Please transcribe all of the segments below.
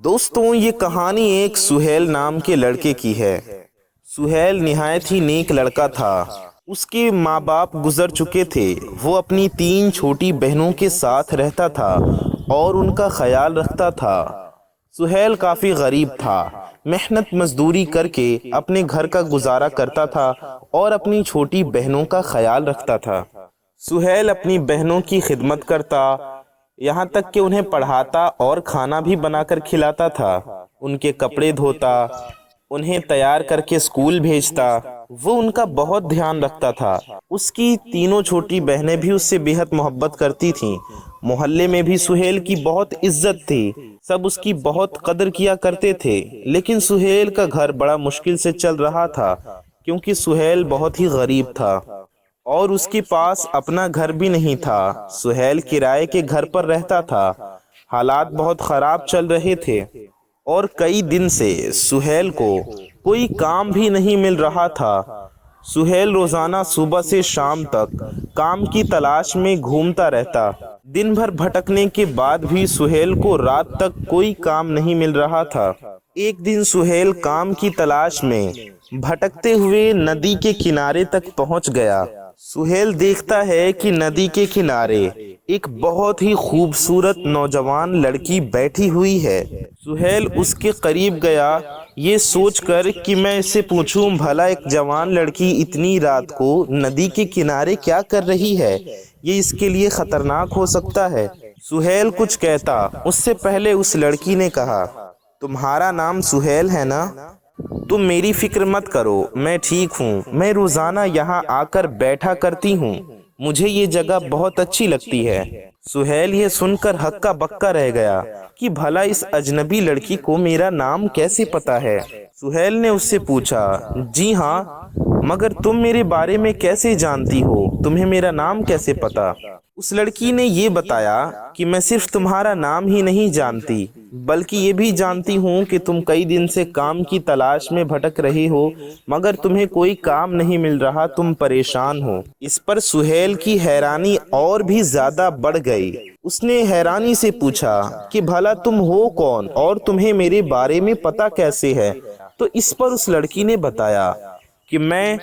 दोस्तों, ये कहानी एक सुहेल नाम के लड़के की है। सुहेल निहायत ही नेक लड़का था। उसके माँ बाप गुजर चुके थे। वो अपनी 3 छोटी बहनों के साथ रहता था और उनका ख्याल रखता था। सुहेल काफ़ी गरीब था। मेहनत मजदूरी करके अपने घर का गुजारा करता था और अपनी छोटी बहनों का ख्याल रखता था। सुहेल अपनी बहनों की खिदमत करता, यहाँ तक कि उन्हें पढ़ाता और खाना भी बनाकर खिलाता था। उनके कपड़े धोता, उन्हें तैयार करके स्कूल भेजता। वो उनका बहुत ध्यान रखता था। उसकी तीनों छोटी बहनें भी उससे बेहद मोहब्बत करती थीं। मोहल्ले में भी सुहेल की बहुत इज्जत थी। सब उसकी बहुत कदर किया करते थे। लेकिन सुहेल का घर बड़ा मुश्किल से चल रहा था, क्योंकि सुहेल बहुत ही गरीब था और उसके पास अपना घर भी नहीं था। सुहेल किराए के घर पर रहता था। हालात बहुत खराब चल रहे थे और कई दिन से सुहेल को कोई काम भी नहीं मिल रहा था। सुहेल रोजाना सुबह से शाम तक काम की तलाश में घूमता रहता। दिन भर भटकने के बाद भी सुहेल को रात तक कोई काम नहीं मिल रहा था। एक दिन सुहेल काम की तलाश में भटकते हुए नदी के किनारे तक पहुंच गया। सुहेल देखता है कि नदी के किनारे एक बहुत ही खूबसूरत नौजवान लड़की बैठी हुई है। सुहेल उसके करीब गया, ये सोचकर कि मैं इससे पूछूं भला एक जवान लड़की इतनी रात को नदी के किनारे क्या कर रही है, ये इसके लिए खतरनाक हो सकता है। सुहेल कुछ कहता उससे पहले उस लड़की ने कहा, तुम्हारा नाम सुहेल है ना? तुम मेरी फिक्र मत करो, मैं ठीक हूँ। मैं रोजाना यहाँ आकर बैठा करती हूँ। मुझे ये जगह बहुत अच्छी लगती है। सुहेल ये सुनकर हक्का बक्का रह गया कि भला इस अजनबी लड़की को मेरा नाम कैसे पता है। सुहेल ने उससे पूछा, जी हाँ, मगर तुम मेरे बारे में कैसे जानती हो? तुम्हें मेरा नाम कैसे पता? उस लड़की ने ये बताया कि मैं सिर्फ तुम्हारा नाम ही नहीं जानती, बल्कि ये भी जानती हूँ कि तुम कई दिन से काम की तलाश में भटक रही हो, मगर तुम्हें कोई काम नहीं मिल रहा, तुम परेशान हो। इस पर सुहेल की हैरानी और भी ज्यादा बढ़ गई। उसने हैरानी से पूछा कि भला तुम हो कौन और तुम्हें मेरे बारे में पता कैसे है? तो इस पर उस लड़की ने बताया कि मैं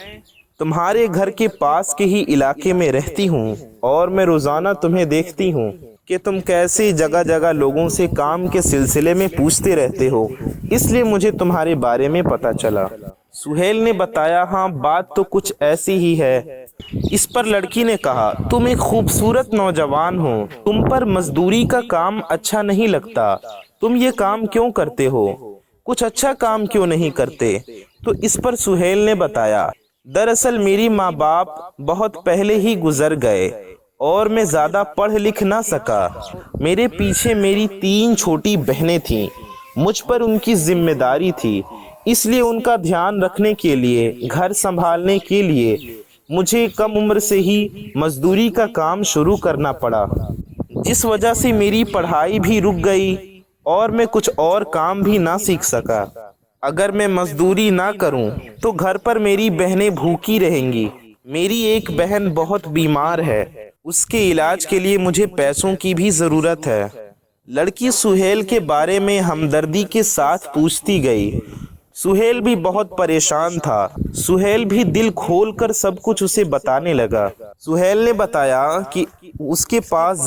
तुम्हारे घर के पास के ही इलाके में रहती हूँ और मैं रोजाना तुम्हें देखती हूँ कि तुम कैसे जगह जगह लोगों से काम के सिलसिले में पूछते रहते हो, इसलिए मुझे तुम्हारे बारे में पता चला। सुहेल ने बताया, हाँ, बात तो कुछ ऐसी ही है। इस पर लड़की ने कहा, तुम एक खूबसूरत नौजवान हो, तुम पर मजदूरी का काम अच्छा नहीं लगता, तुम ये काम क्यों करते हो? कुछ अच्छा काम क्यों नहीं करते? तो इस पर सुहेल ने बताया, दरअसल मेरी माँ बाप बहुत पहले ही गुजर गए और मैं ज्यादा पढ़ लिख ना सका। मेरे पीछे मेरी 3 छोटी बहनें थीं। मुझ पर उनकी जिम्मेदारी थी, इसलिए उनका ध्यान रखने के लिए, घर संभालने के लिए मुझे कम उम्र से ही मजदूरी का काम शुरू करना पड़ा, जिस वजह से मेरी पढ़ाई भी रुक गई और मैं कुछ और काम भी ना सीख सका। अगर मैं मजदूरी ना करूं तो घर पर मेरी बहनें भूखी रहेंगी। मेरी एक बहन बहुत बीमार है, उसके इलाज के लिए मुझे पैसों की भी जरूरत है। लड़की सुहेल के बारे में हमदर्दी के साथ पूछती गई। सुहेल भी बहुत परेशान था। सुहेल भी दिल खोलकर सब कुछ उसे बताने लगा। सुहेल ने बताया कि उसके पास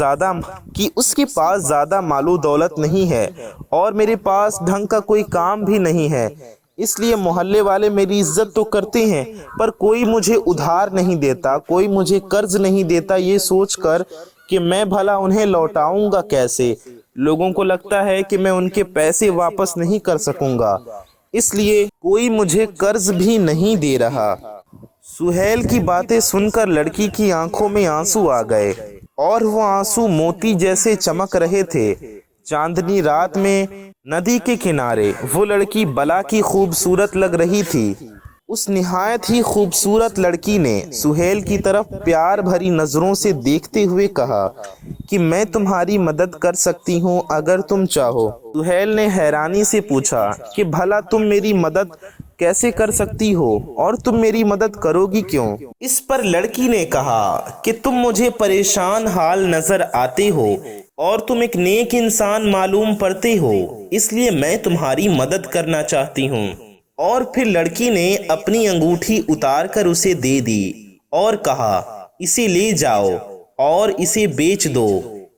ज्यादा मालो दौलत नहीं है और मेरे पास ढंग का कोई काम भी नहीं है, इसलिए मोहल्ले वाले मेरी इज्जत तो करते हैं पर कोई मुझे उधार नहीं देता, कोई मुझे कर्ज नहीं देता, ये सोचकर कि मैं भला उन्हें लौटाऊंगा कैसे। लोगों को लगता है कि मैं उनके पैसे वापस नहीं कर सकूंगा, इसलिए कोई मुझे कर्ज भी नहीं दे रहा। सुहेल की बातें सुनकर लड़की की आंखों में आंसू आ गए और वो आंसू मोती जैसे चमक रहे थे। चांदनी रात में नदी के किनारे वो लड़की बला की खूबसूरत लग रही थी। उस निहायत ही खूबसूरत लड़की ने सुहेल की तरफ प्यार भरी नजरों से देखते हुए कहा कि मैं तुम्हारी मदद कर सकती हूँ अगर तुम चाहो। सुहेल ने हैरानी से पूछा कि भला तुम मेरी मदद कैसे कर सकती हो और तुम मेरी मदद करोगी क्यों? इस पर लड़की ने कहा कि तुम मुझे परेशान हाल नजर आते हो, और तुम एक नेक इंसान मालूम पड़ते हो, इसलिए मैं तुम्हारी मदद करना चाहती हूँ। और फिर लड़की ने अपनी अंगूठी उतार कर उसे दे दी और कहा, इसे ले जाओ और इसे बेच दो,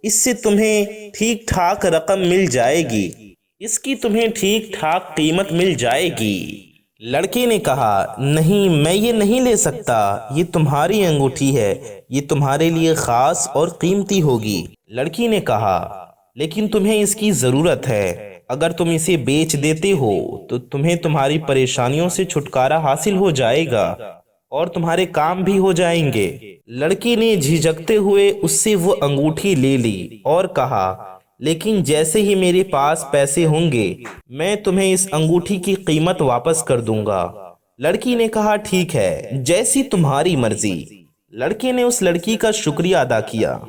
इससे तुम्हें ठीक ठाक रकम मिल जाएगी, इसकी तुम्हें ठीक ठाक कीमत मिल जाएगी। लड़के ने कहा, नहीं, मैं ये नहीं ले सकता, ये तुम्हारी अंगूठी है, ये तुम्हारे लिए खास और कीमती होगी। लड़की ने कहा, लेकिन तुम्हें इसकी जरूरत है, अगर तुम इसे बेच देते हो तो तुम्हें तुम्हारी परेशानियों से छुटकारा हासिल हो जाएगा और तुम्हारे काम भी हो जाएंगे। लड़की ने झिझकते हुए उससे वो अंगूठी ले ली और कहा, लेकिन जैसे ही मेरे पास पैसे होंगे मैं तुम्हें इस अंगूठी की कीमत वापस कर दूंगा। लड़की ने कहा, ठीक है, जैसी तुम्हारी मर्जी। लड़के ने उस लड़की का शुक्रिया अदा किया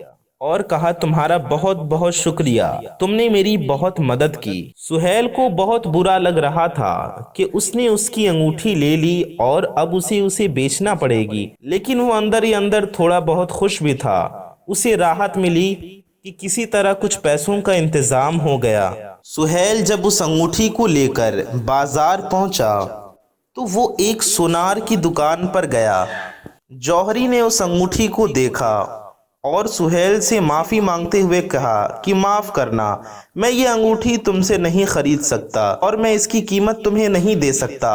और कहा, तुम्हारा बहुत बहुत शुक्रिया, तुमने मेरी बहुत मदद की। सुहेल को बहुत बुरा लग रहा था कि उसने उसकी अंगूठी ले ली और अब उसे बेचना पड़ेगी, लेकिन वो अंदर ही अंदर थोड़ा बहुत खुश भी था। उसे राहत मिली कि किसी तरह कुछ पैसों का इंतजाम हो गया। सुहेल जब उस अंगूठी को लेकर बाजार पहुंचा तो वो एक सुनार की दुकान पर गया। जौहरी ने उस अंगूठी को देखा और सुहेल से माफ़ी मांगते हुए कहा कि माफ़ करना, मैं ये अंगूठी तुमसे नहीं खरीद सकता और मैं इसकी कीमत तुम्हें नहीं दे सकता।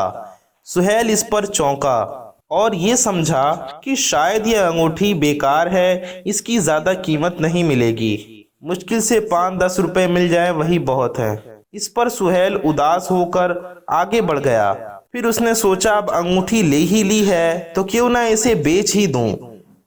सुहेल इस पर चौंका और ये समझा कि शायद ये अंगूठी बेकार है, इसकी ज़्यादा कीमत नहीं मिलेगी, मुश्किल से 5-10 रुपए मिल जाए वही बहुत है। इस पर सुहेल उदास होकर आगे बढ़ गया। फिर उसने सोचा, अब अंगूठी ले ही ली है तो क्यों ना इसे बेच ही दूं।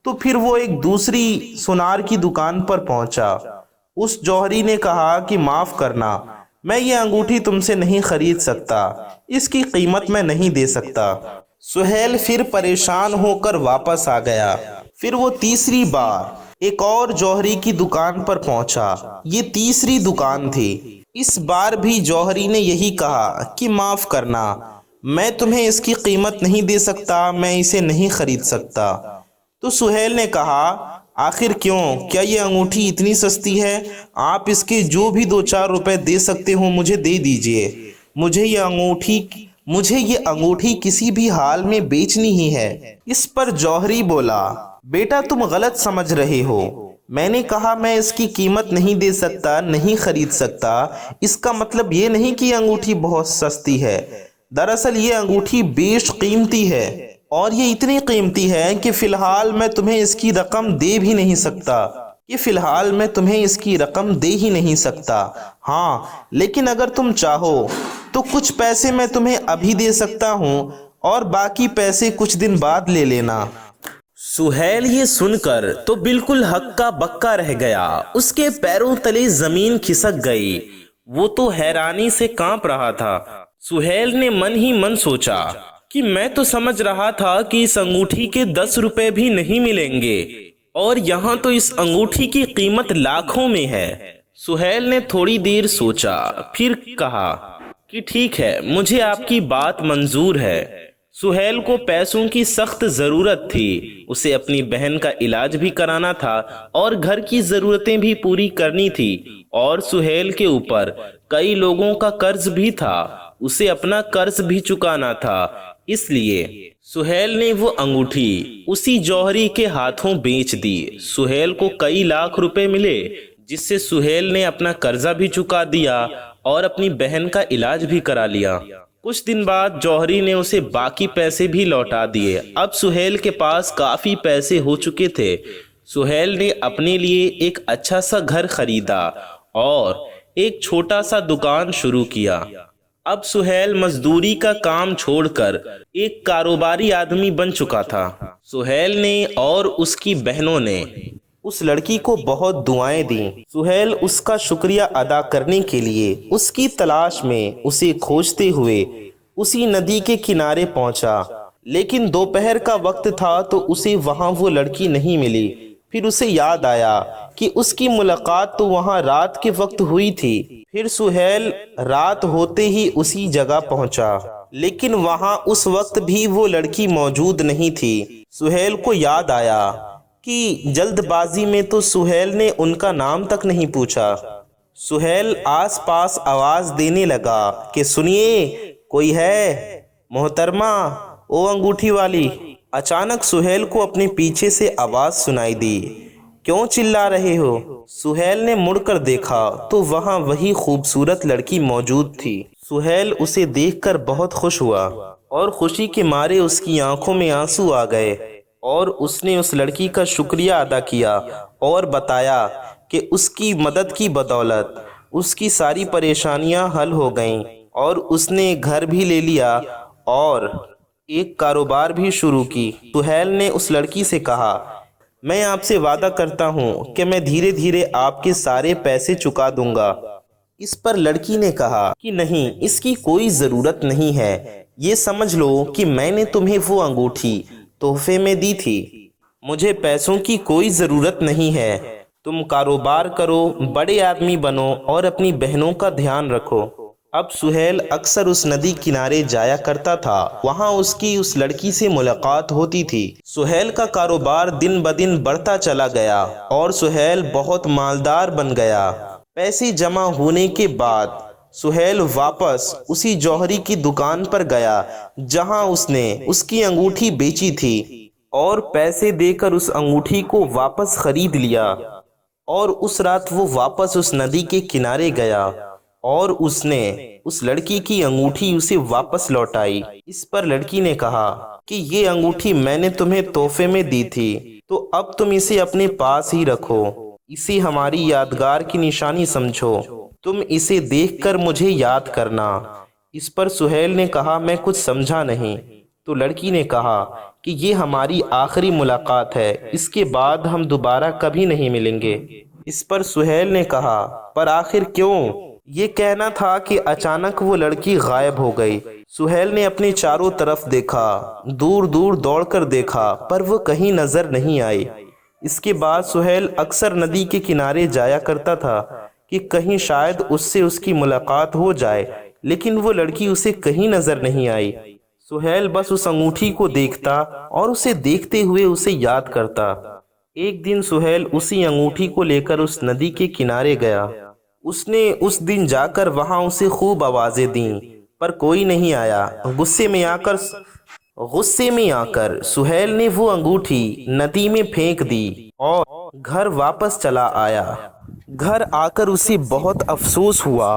तो फिर वो एक दूसरी सुनार की दुकान पर पहुंचा। उस जौहरी ने कहा कि माफ करना, मैं ये अंगूठी तुमसे नहीं खरीद सकता, इसकी कीमत मैं नहीं दे सकता। सुहेल फिर परेशान होकर वापस आ गया। फिर वो तीसरी बार एक और जौहरी की दुकान पर पहुंचा। ये तीसरी दुकान थी। इस बार भी जौहरी ने यही कहा कि माफ करना, मैं तुम्हें इसकी कीमत नहीं दे सकता, मैं इसे नहीं खरीद सकता। तो सुहेल ने कहा, आखिर क्यों, क्या ये अंगूठी इतनी सस्ती है? आप इसके जो भी 2-4 रुपए दे सकते हो मुझे दे दीजिए। मुझे ये अंगूठी किसी भी हाल में बेचनी ही है। इस पर जौहरी बोला, बेटा तुम गलत समझ रहे हो, मैंने कहा मैं इसकी कीमत नहीं दे सकता, नहीं खरीद सकता, इसका मतलब ये नहीं कि अंगूठी बहुत सस्ती है। दरअसल ये अंगूठी बेशकीमती है और ये इतनी कीमती है कि फिलहाल मैं तुम्हें इसकी रकम दे भी नहीं सकता। हाँ, लेकिन अगर तुम चाहो तो कुछ पैसे मैं तुम्हें अभी दे सकता हूँ और बाकी पैसे कुछ दिन बाद ले लेना। सुहेल ये सुनकर तो बिल्कुल हक्का बक्का रह गया। उसके पैरों तले जमीन खिसक गई। वो तो हैरानी से कांप रहा था। सुहेल ने मन ही मन सोचा कि मैं तो समझ रहा था कि इस अंगूठी के 10 रुपए भी नहीं मिलेंगे और यहाँ तो इस अंगूठी की कीमत लाखों में है। सुहेल ने थोड़ी देर सोचा, फिर कहा कि ठीक है, मुझे आपकी बात मंजूर है। सुहेल को पैसों की सख्त जरूरत थी। उसे अपनी बहन का इलाज भी कराना था और घर की जरूरतें भी पूरी करनी थी और सुहेल के ऊपर कई लोगों का कर्ज भी था। उसे अपना कर्ज भी चुकाना था। इसलिए सुहेल ने वो अंगूठी उसी जौहरी के हाथों बेच दी। सुहेल को कई लाख रुपए मिले, जिससे सुहेल ने अपना कर्जा भी चुका दिया और अपनी बहन का इलाज भी करा लिया। कुछ दिन बाद जौहरी ने उसे बाकी पैसे भी लौटा दिए। अब सुहेल के पास काफी पैसे हो चुके थे। सुहेल ने अपने लिए एक अच्छा सा घर खरीदा और एक छोटा सा दुकान शुरू किया। अब सुहेल मजदूरी का काम छोड़कर एक कारोबारी आदमी बन चुका था। सुहेल ने और उसकी बहनों ने उस लड़की को बहुत दुआएं दी। सुहेल उसका शुक्रिया अदा करने के लिए उसकी तलाश में उसे खोजते हुए उसी नदी के किनारे पहुंचा, लेकिन दोपहर का वक्त था तो उसे वहां वो लड़की नहीं मिली। फिर उसे याद आया कि उसकी मुलाकात तो वहां रात के वक्त हुई थी। फिर सुहेल रात होते ही उसी जगह पहुंचा, लेकिन वहां उस वक्त भी वो लड़की मौजूद नहीं थी। सुहेल को याद आया कि जल्दबाजी में तो सुहेल ने उनका नाम तक नहीं पूछा। सुहेल आसपास आवाज देने लगा कि सुनिए, कोई है? मोहतरमा, ओ अंगूठी वाली। अचानक सुहेल को अपने पीछे से आवाज सुनाई दी। क्यों चिल्ला रहे हो? सुहेल ने मुड़कर देखा तो वहां वही खूबसूरत लड़की मौजूद थी। सुहेल उसे देखकर बहुत खुश हुआ और खुशी के मारे उसकी आंखों में आंसू आ गए और उसने उस लड़की का शुक्रिया अदा किया और बताया कि उसकी मदद की बदौलत उसकी सारी परेशानियां हल हो गईं और उसने घर भी ले लिया और एक कारोबार भी शुरू की। सुहेल ने उस लड़की से कहा, मैं आपसे वादा करता हूँ कि मैं धीरे धीरे आपके सारे पैसे चुका दूंगा। इस पर लड़की ने कहा कि नहीं, इसकी कोई ज़रूरत नहीं है। ये समझ लो कि मैंने तुम्हें वो अंगूठी तोहफे में दी थी। मुझे पैसों की कोई ज़रूरत नहीं है। तुम कारोबार करो, बड़े आदमी बनो और अपनी बहनों का ध्यान रखो। अब सुहेल अक्सर उस नदी किनारे जाया करता था। वहाँ उसकी उस लड़की से मुलाकात होती थी। सुहेल का कारोबार दिन ब दिन बढ़ता चला गया और सुहेल बहुत मालदार बन गया। पैसे जमा होने के बाद सुहेल वापस उसी जौहरी की दुकान पर गया जहां उसने उसकी अंगूठी बेची थी और पैसे देकर उस अंगूठी को वापस खरीद लिया। और उस रात वो वापस उस नदी के किनारे गया और उसने उस लड़की की अंगूठी उसे वापस लौटाई। इस पर लड़की ने कहा कि ये अंगूठी मैंने तुम्हें तोहफे में दी थी, तो अब तुम इसे अपने पास ही रखो। इसे हमारी यादगार की निशानी समझो। तुम इसे देखकर मुझे याद करना। इस पर सुहेल ने कहा, मैं कुछ समझा नहीं। तो लड़की ने कहा कि ये हमारी आखिरी मुलाकात है, इसके बाद हम दोबारा कभी नहीं मिलेंगे। इस पर सुहेल ने कहा, पर आखिर क्यों? ये कहना था कि अचानक वो लड़की गायब हो गई। सुहेल ने अपने चारों तरफ देखा, दूर दूर दौड़कर देखा, पर वो कहीं नजर नहीं आई। इसके बाद सुहेल अक्सर नदी के किनारे जाया करता था कि कहीं शायद उससे उसकी मुलाकात हो जाए, लेकिन वो लड़की उसे कहीं नजर नहीं आई। सुहेल बस उस अंगूठी को देखता और उसे देखते हुए उसे याद करता। एक दिन सुहेल उसी अंगूठी को लेकर उस नदी के किनारे गया। उसने उस दिन जाकर वहां उसे खूब आवाजें दी, पर कोई नहीं आया। गुस्से में आकर सुहेल ने वो अंगूठी नदी में फेंक दी और घर वापस चला आया। घर आकर उसे बहुत अफसोस हुआ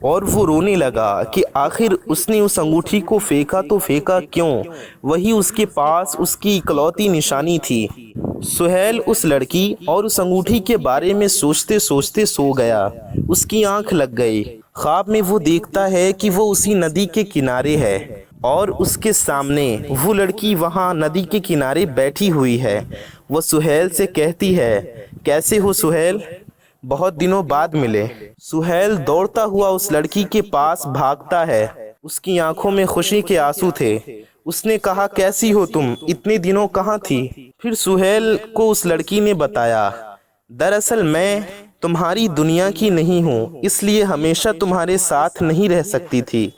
और वो रोने लगा कि आखिर उसने उस अंगूठी को फेंका तो फेंका क्यों? वही उसके पास उसकी इकलौती निशानी थी। सुहेल उस लड़की और उस अंगूठी के बारे में सोचते सोचते सो गया। उसकी आंख लग गई। ख्वाब में वो देखता है कि वो उसी नदी के किनारे है और उसके सामने वो लड़की वहाँ नदी के किनारे बैठी हुई है। वो सुहेल से कहती है, कैसे हो सुहेल? बहुत दिनों बाद मिले। सुहेल दौड़ता हुआ उस लड़की के पास भागता है। उसकी आंखों में खुशी के आंसू थे। उसने कहा, कैसी हो तुम? इतने दिनों कहाँ थी? फिर सुहेल को उस लड़की ने बताया, दरअसल मैं तुम्हारी दुनिया की नहीं हूँ, इसलिए हमेशा तुम्हारे साथ नहीं रह सकती थी।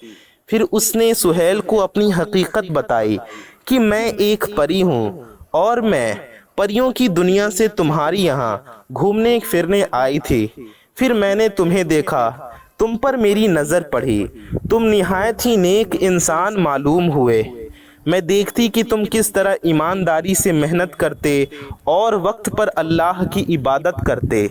फिर उसने सुहेल को अपनी हकीकत बताई कि मैं एक परी हूँ और मैं परियों की दुनिया से तुम्हारी यहाँ घूमने फिरने आई थी। फिर मैंने तुम्हें देखा, तुम पर मेरी नज़र पड़ी। तुम निहायत ही नेक इंसान मालूम हुए। मैं देखती कि तुम किस तरह ईमानदारी से मेहनत करते और वक्त पर अल्लाह की इबादत करते।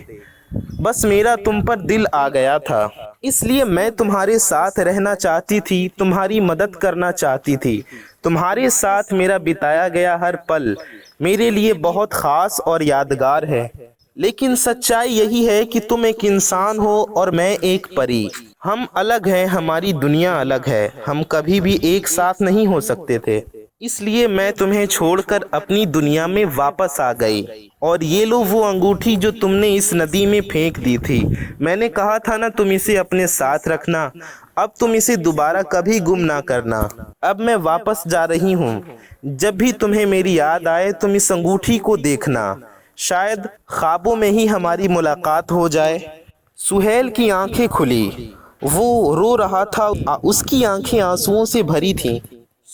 बस मेरा तुम पर दिल आ गया था, इसलिए मैं तुम्हारे साथ रहना चाहती थी, तुम्हारी मदद करना चाहती थी। तुम्हारे साथ मेरा बिताया गया हर पल मेरे लिए बहुत ख़ास और यादगार है। लेकिन सच्चाई यही है कि तुम एक इंसान हो और मैं एक परी। हम अलग हैं, हमारी दुनिया अलग है। हम कभी भी एक साथ नहीं हो सकते थे। इसलिए मैं तुम्हें छोड़कर अपनी दुनिया में वापस आ गई। और ये लो वो अंगूठी जो तुमने इस नदी में फेंक दी थी। मैंने कहा था ना तुम इसे अपने साथ रखना। अब तुम इसे दोबारा कभी गुम ना करना। अब मैं वापस जा रही हूँ। जब भी तुम्हें मेरी याद आए तुम इस अंगूठी को देखना। शायद ख्वाबों में ही हमारी मुलाकात हो जाए। सुहेल की आंखें खुली। वो रो रहा था, उसकी आंखें आंसुओं से भरी थीं।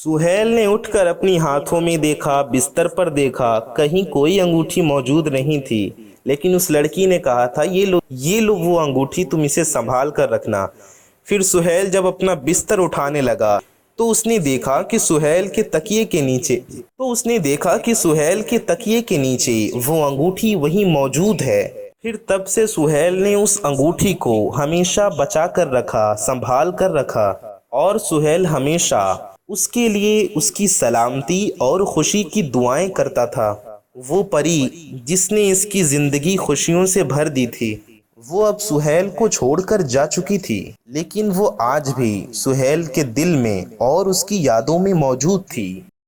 सुहेल ने उठकर अपनी हाथों में देखा, बिस्तर पर देखा, कहीं कोई अंगूठी मौजूद नहीं थी। लेकिन उस लड़की ने कहा था, ये लो वो अंगूठी, तुम इसे संभाल कर रखना। फिर सुहेल जब अपना बिस्तर उठाने लगा तो उसने देखा कि सुहेल के तकिए के नीचे वो अंगूठी वहीं मौजूद है। फिर तब से सुहेल ने उस अंगूठी को हमेशा बचा कर रखा, संभाल कर रखा, और सुहेल हमेशा उसके लिए उसकी सलामती और खुशी की दुआएं करता था। वो परी जिसने इसकी जिंदगी खुशियों से भर दी थी, वो अब सुहेल को छोड़कर जा चुकी थी, लेकिन वो आज भी सुहेल के दिल में और उसकी यादों में मौजूद थी।